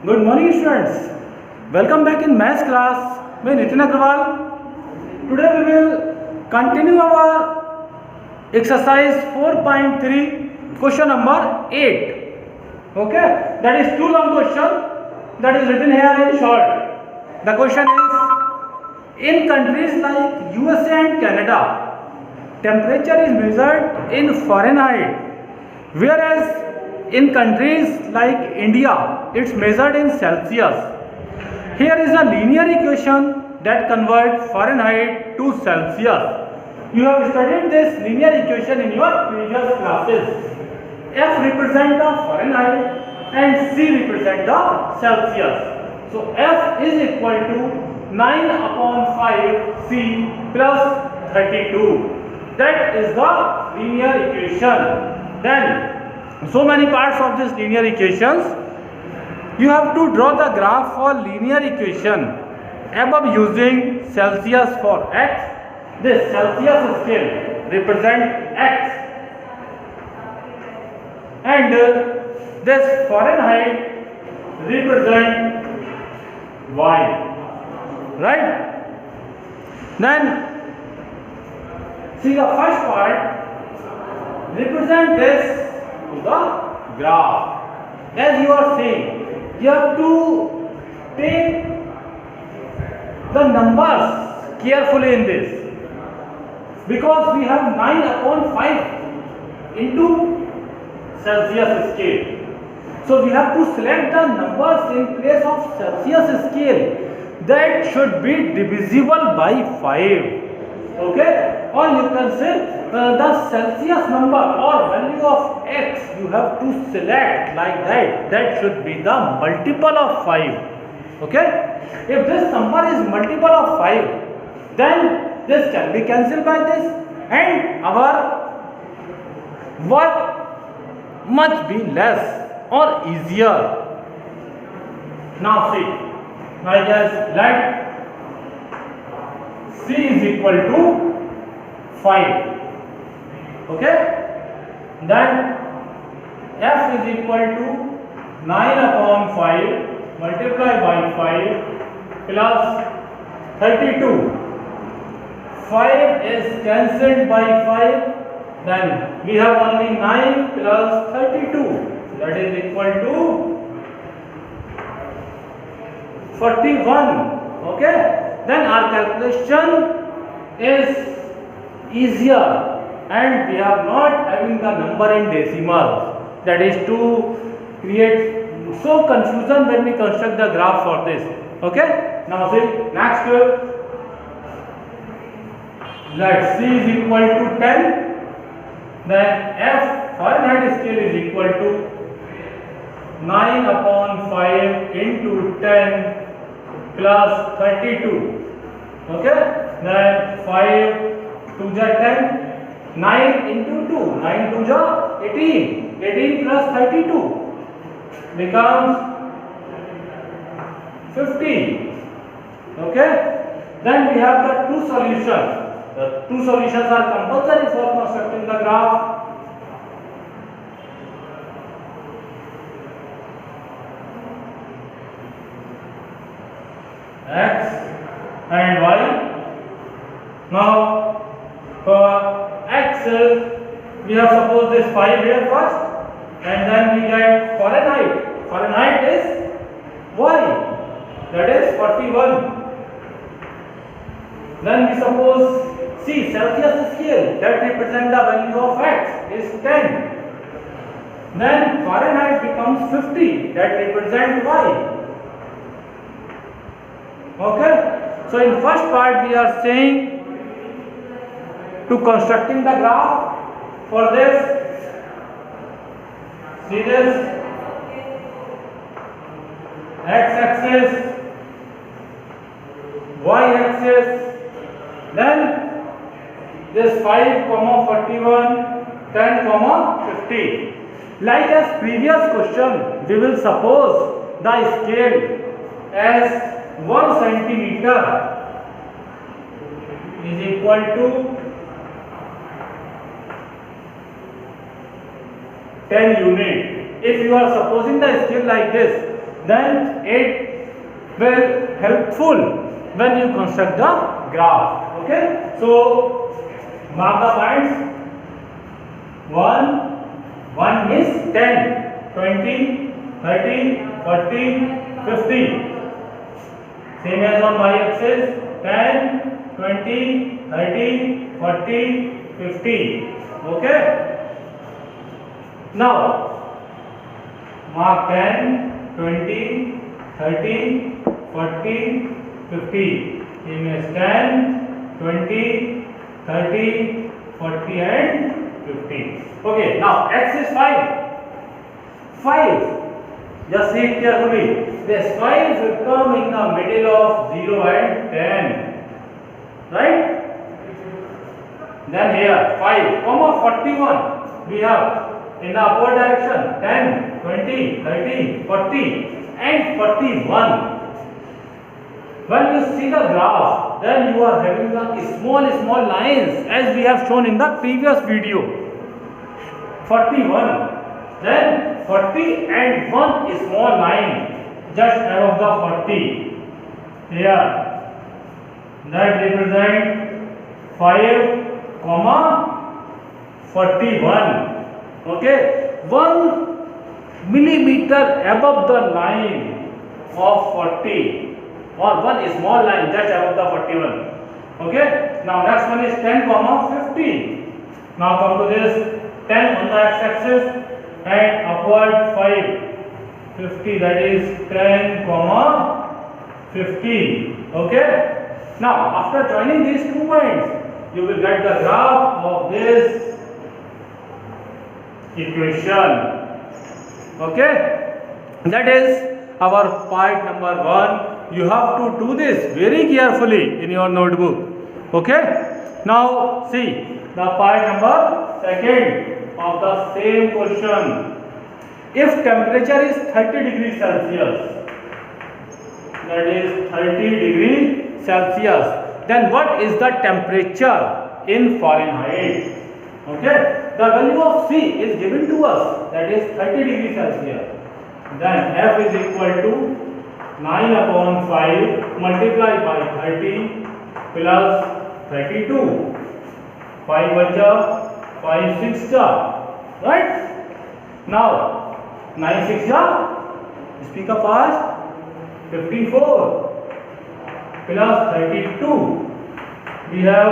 Good morning students. Welcome back in maths class. मैं Nitin Agarwal. Today we will continue our exercise 4.3 question number 8. Okay, that is too long question that is written here in short. The question is, in countries like USA and Canada, temperature is measured in Fahrenheit, whereas in countries like India, it's measured in Celsius. Here is a linear equation that converts Fahrenheit to Celsius. You have studied this linear equation in your previous classes. F represents the Fahrenheit and C represents the Celsius. So F is equal to 9 upon 5 C plus 32. That is the linear equation. Then so many parts of this linear equations. You have to draw the graph for linear equation above using Celsius for x. This Celsius scale represents x and this Fahrenheit represents y. Right? Then see the first part represent this to the graph. As you are saying, you have to take the numbers carefully in this, because we have 9 upon 5 into Celsius scale. So we have to select the numbers in place of Celsius scale that should be divisible by 5. Okay, or you can say the Celsius number or value of x you have to select like that. That should be the multiple of 5. Okay, if this number is multiple of 5, then this can be cancelled by this and our work must be less or easier. Now see, I just let C is equal to 5. Okay, then F is equal to 9 upon 5 multiplied by 5 plus 32. 5 is cancelled by 5, then we have only 9 plus 32, that is equal to 41. Okay, then our calculation is easier and we are not having the number in decimal, that is to create so confusion when we construct the graph for this. Okay, now see next, let C is equal to 10, then F Fahrenheit scale is equal to 9 upon 5 into 10 plus 32. Okay, then 5 to the 10, 9 into 2, 9 to the 18, 18 plus 32 becomes 50. Okay, then we have the two solutions. The two solutions are compulsory for constructing the graph. X and y. Now for x we have supposed this 5 here first and then we get Fahrenheit. Fahrenheit is y, that is 41. Then we suppose C Celsius scale that represents the value of x is 10. Then Fahrenheit becomes 50, that represents y. Okay, so in first part we are saying to constructing the graph. For this, see this x-axis, y-axis, then this 5, 41, 10, 50. Like as previous question, we will suppose the scale as 1 centimeter is equal to 10 unit. If you are supposing the scale like this, then it will helpful when you construct the graph. Okay, so mark the points. 1 is 10, 20, 30, 40, 50. Same as on y-axis, 10, 20, 30, 40, 50. Okay. Now mark 10, 20, 30, 40, 50. Same as 10, 20, 30, 40 and 50. Okay, now x is 5. 5. Just see it carefully. This 5 will come in the middle of 0 and 10. Right? Then here 5, 41. We have in the upward direction 10, 20, 30, 40 and 41. When you see the graph, then you are having the small lines as we have shown in the previous video. 41. Then 40 and 1 small line just above the 40. Here that represent 5, 41. Okay, 1 millimeter above the line of 40. Or one small line just above the 41. Okay. Now next one is 10, 50. Now come to this 10 on the x-axis and upward 5, 50. That is 10, 50. Okay. Now after joining these 2 points, you will get the graph of this equation. Okay. That is our part number 1. You have to do this very carefully in your notebook. Okay. Now see the part number 2 of the same question. If temperature is 30 degrees Celsius, that is 30 degrees Celsius, then what is the temperature in Fahrenheit? Okay. The value of C is given to us, that is 30 degrees Celsius. Then F is equal to 9 upon 5 multiplied by 30 plus 32. 5 vacha, 5 6 ja. Right? Now 9 6 ja. Speak up fast. 54 plus 32. We have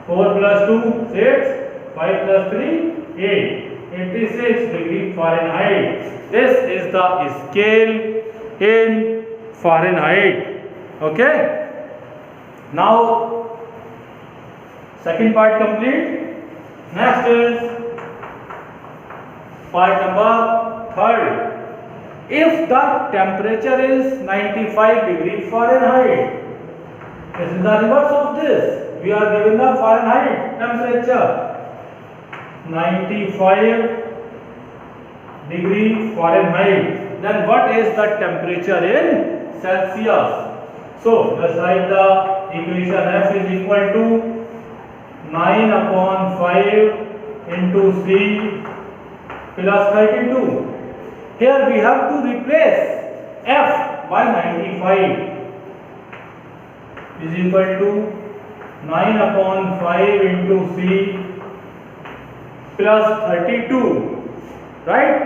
4 plus 2 6, 5 plus 3 8. 86 degree Fahrenheit. This is the scale in Fahrenheit. Okay. Now second part complete. Next is part number 3. If the temperature is 95 degree Fahrenheit, this is the reverse of this. We are given the Fahrenheit temperature 95 degree Fahrenheit. Then what is the temperature in Celsius? So just write the equation. F is equal to 9 upon 5 into C plus 32. Here we have to replace F by 95 is equal to 9 upon 5 into C plus 32. Right?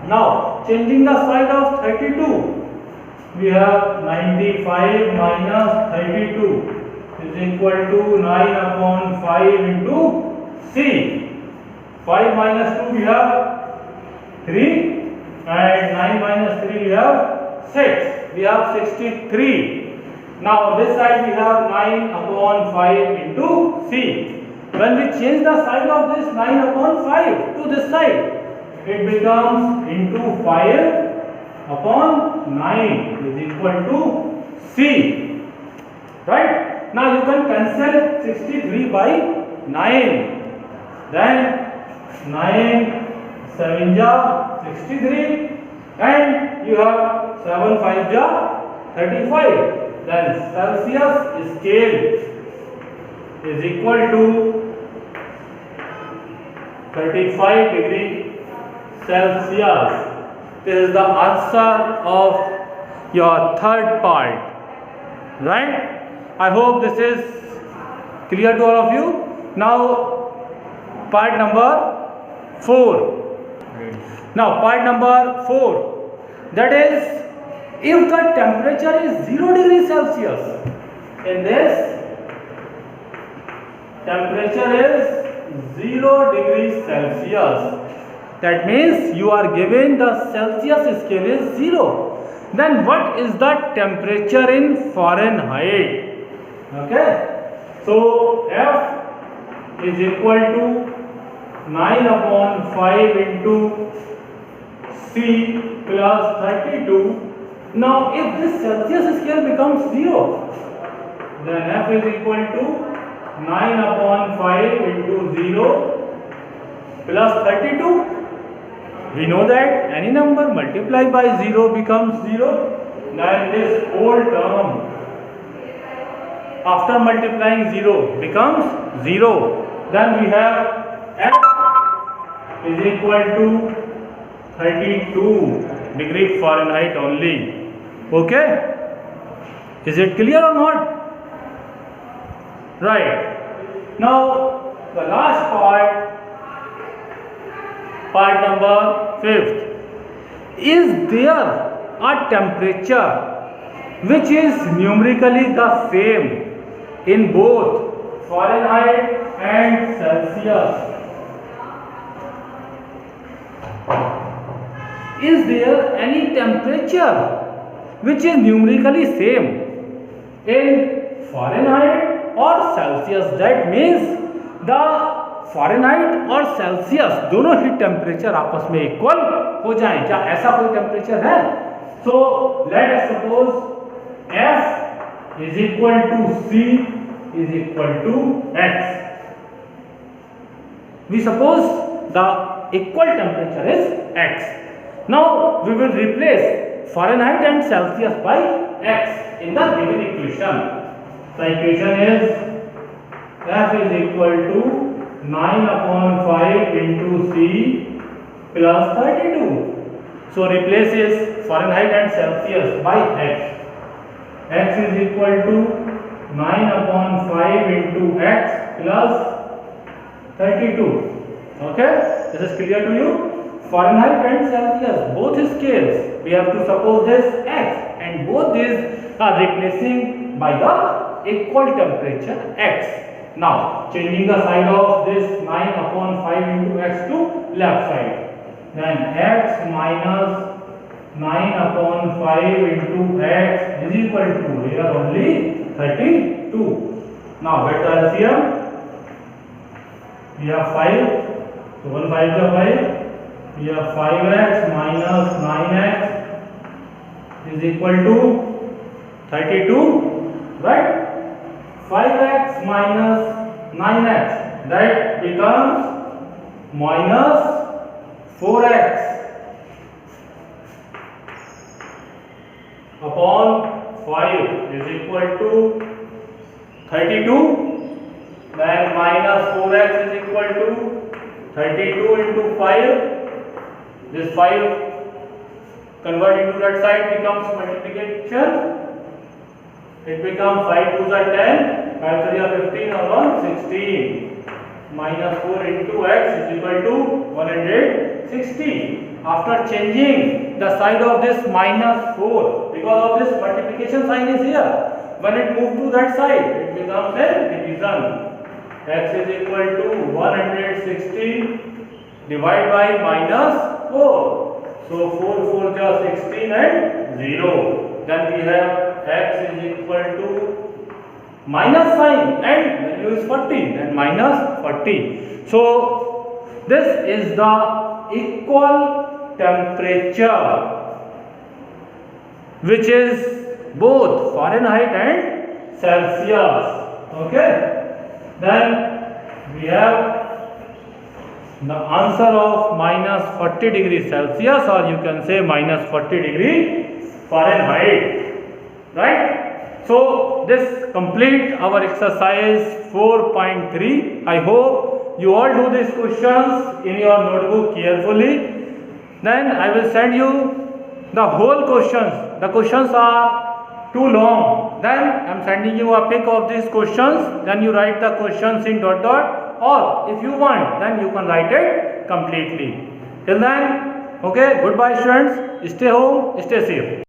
Now changing the sign of 32, we have 95 minus 32 is equal to 9 upon 5 into C. 5 minus 2 we have 3 and 9 minus 3 we have 6. We have 63. Now this side we have 9 upon 5 into C. When we change the sign of this 9 upon 5 to this side, it becomes into 5 upon 9 is equal to C. Right? Now you can cancel 63 by 9. Then 9 7 ja 63 and you have 7 5 ja 35. Then Celsius scale is equal to 35 degree Celsius. This is the answer of your third part, right? I hope this is clear to all of you. Now part number 4. Now part number 4, that is, if the temperature is 0 degrees Celsius, in this temperature is 0 degrees Celsius, that means you are given the Celsius scale is 0. Then what is the temperature in Fahrenheit? Okay, so F is equal to 9 upon 5 into C plus 32. Now if this Celsius scale becomes 0, then F is equal to 9 upon 5 into 0 plus 32. We know that any number multiplied by 0 becomes 0. Then this whole term after multiplying 0 becomes 0. Then we have F is equal to 32 degree Fahrenheit only. Okay, is it clear or not? Right. Now the last part number 5th, is there a temperature which is numerically the same in both Fahrenheit and Celsius? Is there any temperature which is numerically same in Fahrenheit or Celsius? That means the Fahrenheit और Celsius दोनों ही temperature आपस में equal हो जाएं. क्या ऐसा कोई temperature है? So let us suppose F is equal to C is equal to X. We suppose the equal temperature is X. Now we will replace Fahrenheit and Celsius by X in the given equation. The equation is F is equal to 9 upon 5 into C plus 32. So replaces Fahrenheit and Celsius by X. X is equal to 9 upon 5 into X plus 32. Okay, this is clear to you? Fahrenheit and Celsius, both scales, we have to suppose this X, and both these are replacing by the equal temperature X. Now changing the side of this 9 upon 5 into X to left side, then X minus 9 upon 5 into X is equal to here only 32. Now get the LCM. We have 5, so 1 5 is 5. We have 5x minus 9x is equal to 32, right? 5x minus 9x, that becomes minus 4x upon 5 is equal to 32. Then minus 4x is equal to 32 into 5. This 5 converted to that side becomes multiplication. It becomes 5 2s are 10, 5 3 are 15, or 1 16. Minus 4 into x is equal to 160. After changing the side of this minus 4, because of this multiplication sign is here, when it moves to that side, it becomes a division. X is equal to 160 divided by minus 4. So 4 4 just 16 and 0. Then we have x is equal to minus sign and value is 40 and minus 40. So this is the equal temperature which is both Fahrenheit and Celsius. Okay, then we have the answer of minus 40 degrees Celsius, or you can say minus 40 degree Fahrenheit, right? So this complete our exercise 4.3. I hope you all do these questions in your notebook carefully. Then I will send you the whole questions, the questions are too long, then I am sending you a pic of these questions, then you write the questions in dot dot, or if you want then you can write it completely. Till then, okay, goodbye students, stay home, stay safe.